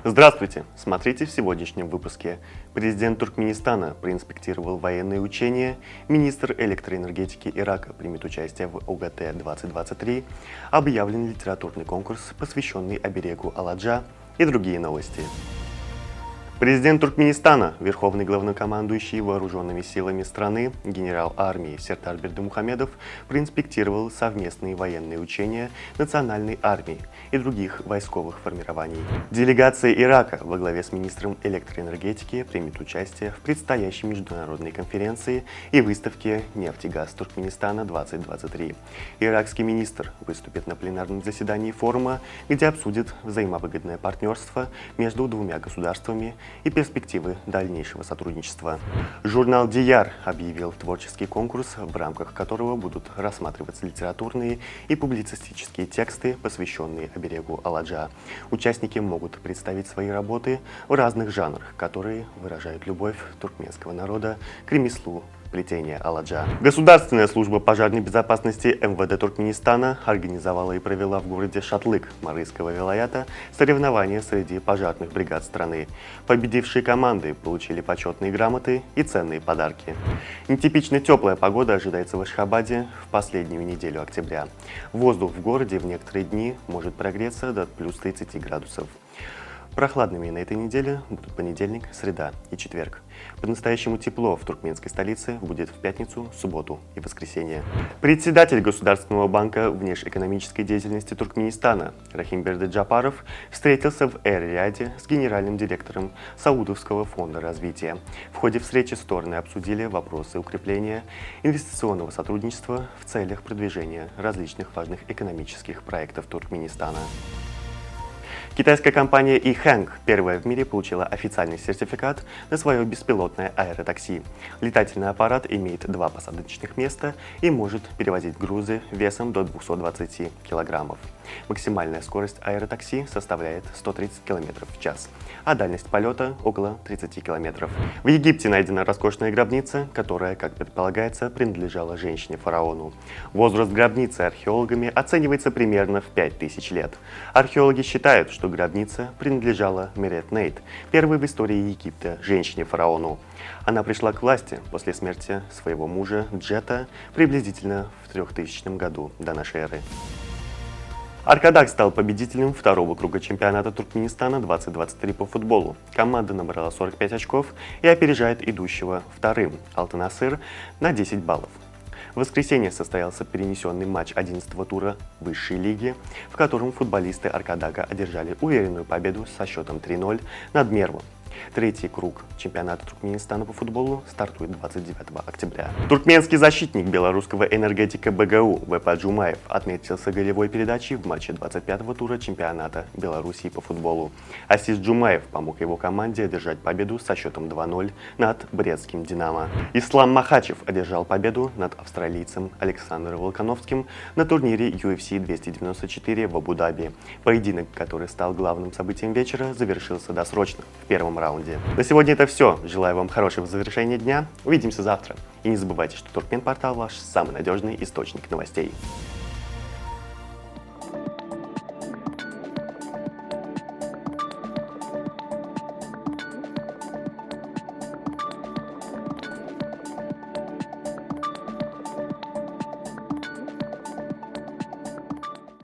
Здравствуйте! Смотрите в сегодняшнем выпуске. Президент Туркменистана проинспектировал военные учения, министр электроэнергетики Ирака примет участие в ОГТ-2023, объявлен литературный конкурс, посвященный оберегу Аладжа, и другие новости. Президент Туркменистана, верховный главнокомандующий вооруженными силами страны, генерал армии Сертар Бердымухамедов проинспектировал совместные военные учения национальной армии и других войсковых формирований. Делегация Ирака во главе с министром электроэнергетики примет участие в предстоящей международной конференции и выставке «Нефть-газ Туркменистана-2023». Иракский министр выступит на пленарном заседании форума, где обсудит взаимовыгодное партнерство между двумя государствами и перспективы дальнейшего сотрудничества. Журнал «Дияр» объявил творческий конкурс, в рамках которого будут рассматриваться литературные и публицистические тексты, посвященные оберегу Аладжа. Участники могут представить свои работы в разных жанрах, которые выражают любовь туркменского народа к ремеслу плетения Аладжа. Государственная служба пожарной безопасности МВД Туркменистана организовала и провела в городе Шатлык Марийского вилаята соревнования среди пожарных бригад страны. Победившие команды получили почетные грамоты и ценные подарки. Нетипично теплая погода ожидается в Ашхабаде в последнюю неделю октября. Воздух в городе в некоторые дни может прогреться до плюс 30 градусов. Прохладными на этой неделе будут понедельник, среда и четверг. По-настоящему тепло в туркменской столице будет в пятницу, субботу и воскресенье. Председатель Государственного банка внешэкономической деятельности Туркменистана Рахимберди Джапаров встретился в Эр-Рияде с генеральным директором Саудовского фонда развития. В ходе встречи стороны обсудили вопросы укрепления инвестиционного сотрудничества в целях продвижения различных важных экономических проектов Туркменистана. Китайская компания eHang первая в мире получила официальный сертификат на свое беспилотное аэротакси. Летательный аппарат имеет 2 посадочных места и может перевозить грузы весом до 220 килограммов. Максимальная скорость аэротакси составляет 130 км в час, а дальность полета около 30 км. В Египте найдена роскошная гробница, которая, как предполагается, принадлежала женщине-фараону. Возраст гробницы археологами оценивается примерно в 5000 лет. Археологи считают, что гробница принадлежала Мерет Нейт, первой в истории Египта женщине-фараону. Она пришла к власти после смерти своего мужа Джета приблизительно в 3000 году до нашей эры. Аркадак стал победителем второго круга чемпионата Туркменистана 2023 по футболу. Команда набрала 45 очков и опережает идущего вторым Алтын-Асыр на 10 баллов. В воскресенье состоялся перенесенный матч 11-го тура высшей лиги, в котором футболисты Аркадака одержали уверенную победу со счетом 3-0 над Мервом. Третий круг чемпионата Туркменистана по футболу стартует 29 октября. Туркменский защитник белорусского энергетика БГУ Вепа Джумаев отметился голевой передачей в матче 25-го тура чемпионата Белоруссии по футболу. Ассист Джумаев помог его команде одержать победу со счетом 2-0 над брестским «Динамо». Ислам Махачев одержал победу над австралийцем Александром Волконовским на турнире UFC 294 в Абу-Даби. Поединок, который стал главным событием вечера, завершился досрочно в первом раунде. На сегодня это все. Желаю вам хорошего завершения дня. Увидимся завтра. И не забывайте, что Туркмен-портал ваш самый надежный источник новостей.